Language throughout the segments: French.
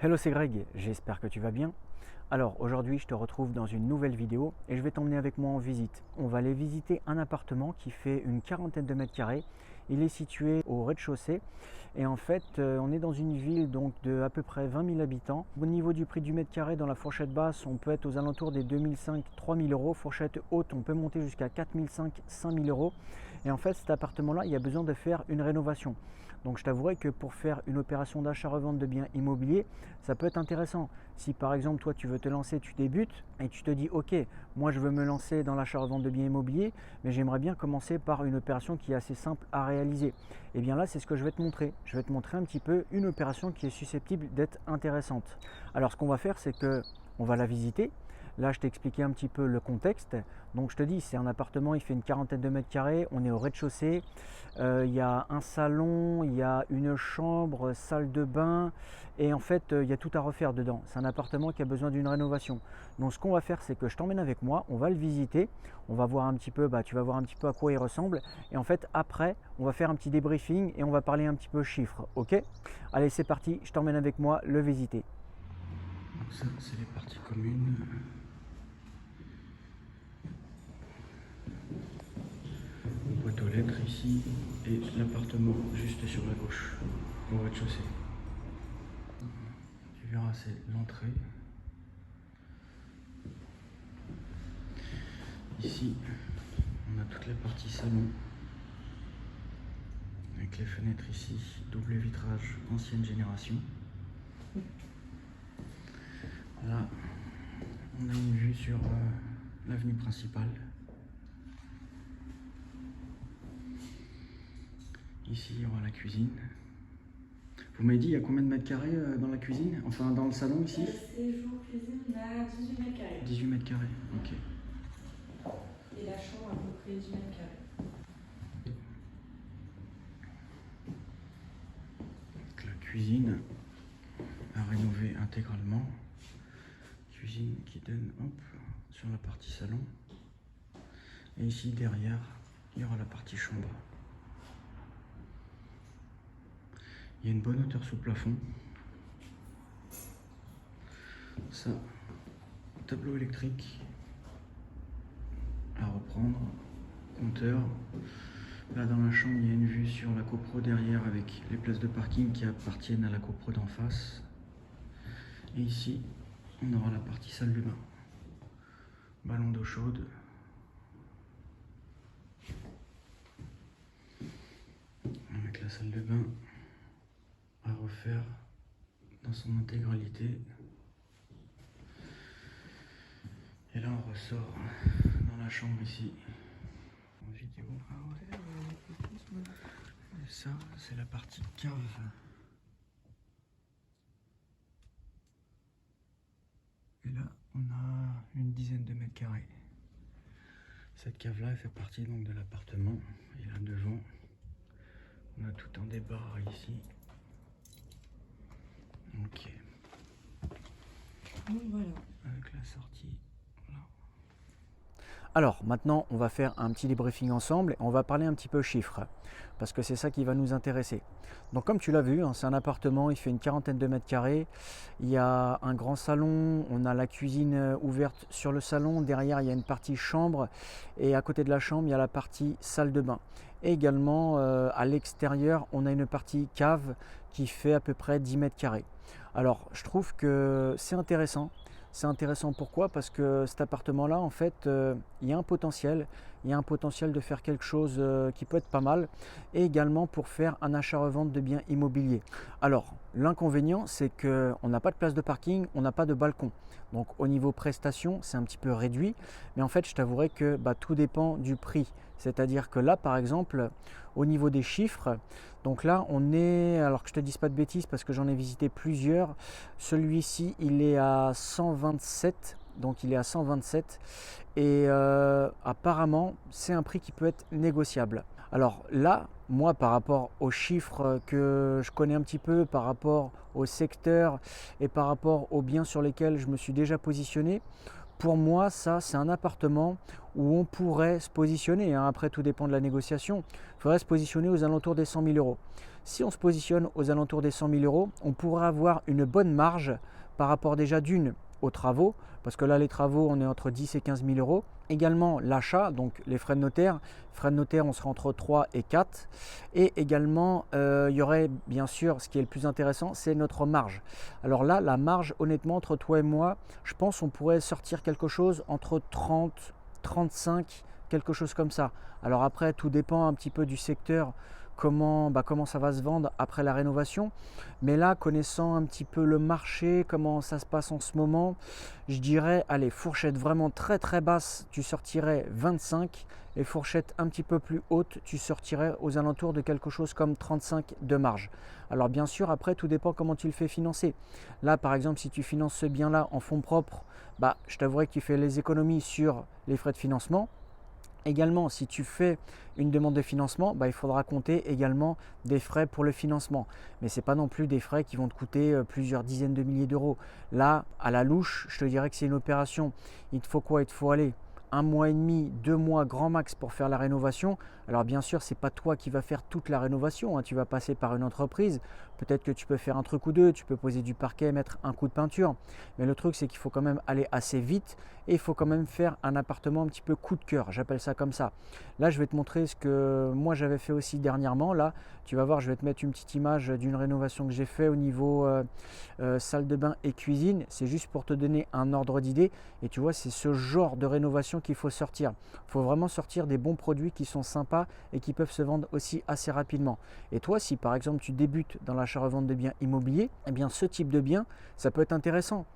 Hello, c'est Greg, j'espère que tu vas bien. Alors aujourd'hui je te retrouve dans une nouvelle vidéo et je vais t'emmener avec moi en visite. On va aller visiter un appartement qui fait une quarantaine de mètres carrés. Il est situé au rez-de-chaussée et en fait on est dans une ville donc de à peu près 20 000 habitants. Au niveau du prix du mètre carré, dans la fourchette basse on peut être aux alentours des 2005-3000 euros. Fourchette haute on peut monter jusqu'à 4005-5000 euros. Et en fait cet appartement là il y a besoin de faire une rénovation. Donc je t'avouerai que pour faire une opération d'achat-revente de biens immobiliers, ça peut être intéressant. Si par exemple toi tu veux te lancer, tu débutes et tu te dis ok, moi je veux me lancer dans l'achat-revente de biens immobiliers, mais j'aimerais bien commencer par une opération qui est assez simple à réaliser. Et bien là c'est ce que je vais te montrer. Je vais te montrer un petit peu une opération qui est susceptible d'être intéressante. Alors ce qu'on va faire, c'est que on va la visiter. Là, je t'ai expliqué un petit peu le contexte. Donc, je te dis, c'est un appartement, il fait une quarantaine de mètres carrés. On est au rez-de-chaussée. Il y a un salon, il y a une chambre, salle de bain. Et en fait, il y a tout à refaire dedans. C'est un appartement qui a besoin d'une rénovation. Donc, ce qu'on va faire, c'est que je t'emmène avec moi. On va le visiter. On va voir un petit peu, tu vas voir un petit peu à quoi il ressemble. Et en fait, après, on va faire un petit débriefing et on va parler un petit peu chiffres. Ok? Allez, c'est parti. Je t'emmène avec moi le visiter. Donc ça, c'est les parties communes. Boîte aux lettres ici et l'appartement juste sur la gauche, au rez-de-chaussée. Tu verras, c'est l'entrée. Ici, on a toute la partie salon avec les fenêtres ici, double vitrage ancienne génération. Là, on a une vue sur l'avenue principale. Ici, il y aura la cuisine. Vous m'avez dit, il y a combien de mètres carrés dans la cuisine? Enfin, dans le salon ici? Séjour cuisine, on a 18 mètres carrés. 18 mètres carrés, ok. Et la chambre à peu près 10 mètres carrés. Donc, la cuisine à rénover intégralement. Cuisine qui donne sur la partie salon. Et ici, derrière, il y aura la partie chambre. Il y a une bonne hauteur sous plafond. Ça, tableau électrique à reprendre, compteur. Là dans la chambre, il y a une vue sur la copro derrière avec les places de parking qui appartiennent à la copro d'en face. Et ici, on aura la partie salle de bain. Ballon d'eau chaude. Avec la salle de bain à refaire dans son intégralité. Et là on ressort dans la chambre ici en vidéo. Et ça c'est la partie cave. Et là on a une dizaine de mètres carrés. Cette cave là elle fait partie donc de l'appartement. Et là devant on a tout un débarras ici. Ok. Donc voilà. Avec la sortie. Voilà. Alors maintenant on va faire un petit débriefing ensemble et on va parler un petit peu chiffres parce que c'est ça qui va nous intéresser. Donc comme tu l'as vu, c'est un appartement, il fait une quarantaine de mètres carrés, il y a un grand salon, on a la cuisine ouverte sur le salon, derrière il y a une partie chambre et à côté de la chambre il y a la partie salle de bain. Et également à l'extérieur on a une partie cave qui fait à peu près 10 mètres carrés. Alors je trouve que c'est intéressant. C'est intéressant pourquoi? Parce que cet appartement-là, en fait, il y a un potentiel. Il y a un potentiel de faire quelque chose qui peut être pas mal. Et également pour faire un achat-revente de biens immobiliers. Alors, l'inconvénient, c'est qu'on n'a pas de place de parking, on n'a pas de balcon. Donc au niveau prestation, c'est un petit peu réduit. Mais en fait, je t'avouerai que tout dépend du prix. C'est-à-dire que là, par exemple, au niveau des chiffres, donc là, on est, alors que je te dise pas de bêtises parce que j'en ai visité plusieurs, celui-ci, il est à 127, donc il est à 127 et apparemment, c'est un prix qui peut être négociable. Alors là, moi, par rapport aux chiffres que je connais un petit peu, par rapport au secteur et par rapport aux biens sur lesquels je me suis déjà positionné, Pour moi, ça, c'est un appartement où on pourrait se positionner, hein. Après, tout dépend de la négociation. Il faudrait se positionner aux alentours des 100 000 euros. Si on se positionne aux alentours des 100 000 euros, on pourrait avoir une bonne marge par rapport déjà d'une aux travaux, parce que là, les travaux, on est entre 10 et 15 000 euros. Également, l'achat, donc les frais de notaire. Frais de notaire, on sera entre 3 et 4. Et également, il y aurait bien sûr, ce qui est le plus intéressant, c'est notre marge. Alors là, la marge, honnêtement, entre toi et moi, je pense qu'on pourrait sortir quelque chose entre 30, 35, quelque chose comme ça. Alors après, tout dépend un petit peu du secteur, comment ça va se vendre après la rénovation. Mais là, connaissant un petit peu le marché, comment ça se passe en ce moment, je dirais, allez, fourchette vraiment très très basse, tu sortirais 25, et fourchette un petit peu plus haute, tu sortirais aux alentours de quelque chose comme 35 de marge. Alors bien sûr, après, tout dépend comment tu le fais financer. Là, par exemple, si tu finances ce bien-là en fonds propres, je t'avouerai que tu fais les économies sur les frais de financement. Également, si tu fais une demande de financement, il faudra compter également des frais pour le financement. Mais ce n'est pas non plus des frais qui vont te coûter plusieurs dizaines de milliers d'euros. Là, à la louche, je te dirais que c'est une opération. Il te faut quoi? Il te faut aller 1 mois et demi, 2 mois grand max pour faire la rénovation. Alors bien sûr, ce n'est pas toi qui vas faire toute la rénovation, hein. Tu vas passer par une entreprise. Peut-être que tu peux faire un truc ou deux, tu peux poser du parquet, mettre un coup de peinture. Mais le truc, c'est qu'il faut quand même aller assez vite et il faut quand même faire un appartement un petit peu coup de cœur. J'appelle ça comme ça. Là, je vais te montrer ce que moi j'avais fait aussi dernièrement. Là, tu vas voir, je vais te mettre une petite image d'une rénovation que j'ai fait au niveau salle de bain et cuisine. C'est juste pour te donner un ordre d'idée. Et tu vois, c'est ce genre de rénovation qu'il faut sortir. Il faut vraiment sortir des bons produits qui sont sympas et qui peuvent se vendre aussi assez rapidement. Et toi, si par exemple tu débutes dans l'achat-revente de biens immobiliers, eh bien ce type de bien, ça peut être intéressant.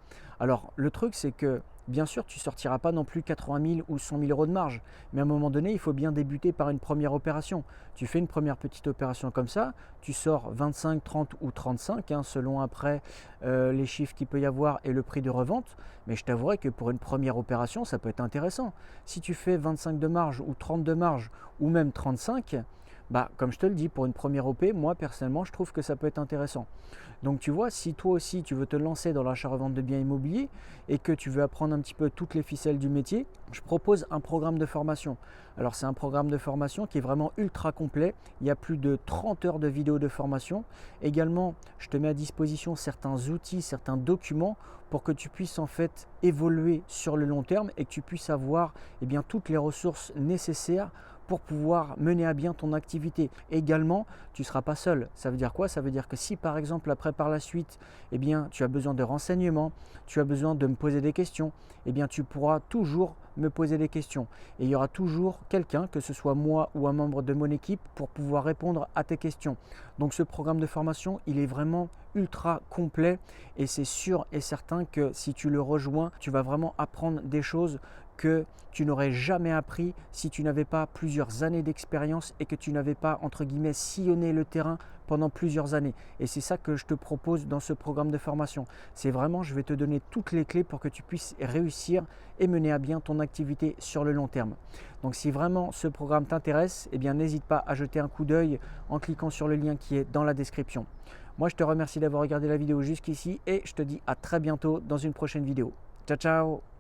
Alors le truc, c'est que bien sûr, tu ne sortiras pas non plus 80 000 ou 100 000 euros de marge. Mais à un moment donné, il faut bien débuter par une première opération. Tu fais une première petite opération comme ça, tu sors 25, 30 ou 35, hein, selon après les chiffres qu'il peut y avoir et le prix de revente. Mais je t'avouerai que pour une première opération, ça peut être intéressant. Si tu fais 25 de marge ou 30 de marge ou même 35, comme je te le dis, pour une première OP, moi personnellement, je trouve que ça peut être intéressant. Donc tu vois, si toi aussi tu veux te lancer dans l'achat-revente de biens immobiliers et que tu veux apprendre un petit peu toutes les ficelles du métier, je propose un programme de formation. Alors c'est un programme de formation qui est vraiment ultra complet. Il y a plus de 30 heures de vidéos de formation. Également, je te mets à disposition certains outils, certains documents pour que tu puisses en fait évoluer sur le long terme et que tu puisses avoir toutes les ressources nécessaires pour pouvoir mener à bien ton activité. Également, tu ne seras pas seul. Ça veut dire quoi? Ça veut dire que si par exemple après par la suite, tu as besoin de renseignements, tu as besoin de me poser des questions, tu pourras toujours me poser des questions. Et il y aura toujours quelqu'un, que ce soit moi ou un membre de mon équipe, pour pouvoir répondre à tes questions. Donc ce programme de formation, il est vraiment ultra complet et c'est sûr et certain que si tu le rejoins, tu vas vraiment apprendre des choses que tu n'aurais jamais appris si tu n'avais pas plusieurs années d'expérience et que tu n'avais pas, entre guillemets, sillonné le terrain pendant plusieurs années. Et c'est ça que je te propose dans ce programme de formation. C'est vraiment, je vais te donner toutes les clés pour que tu puisses réussir et mener à bien ton activité sur le long terme. Donc si vraiment ce programme t'intéresse, n'hésite pas à jeter un coup d'œil en cliquant sur le lien qui est dans la description. Moi, je te remercie d'avoir regardé la vidéo jusqu'ici et je te dis à très bientôt dans une prochaine vidéo. Ciao, ciao!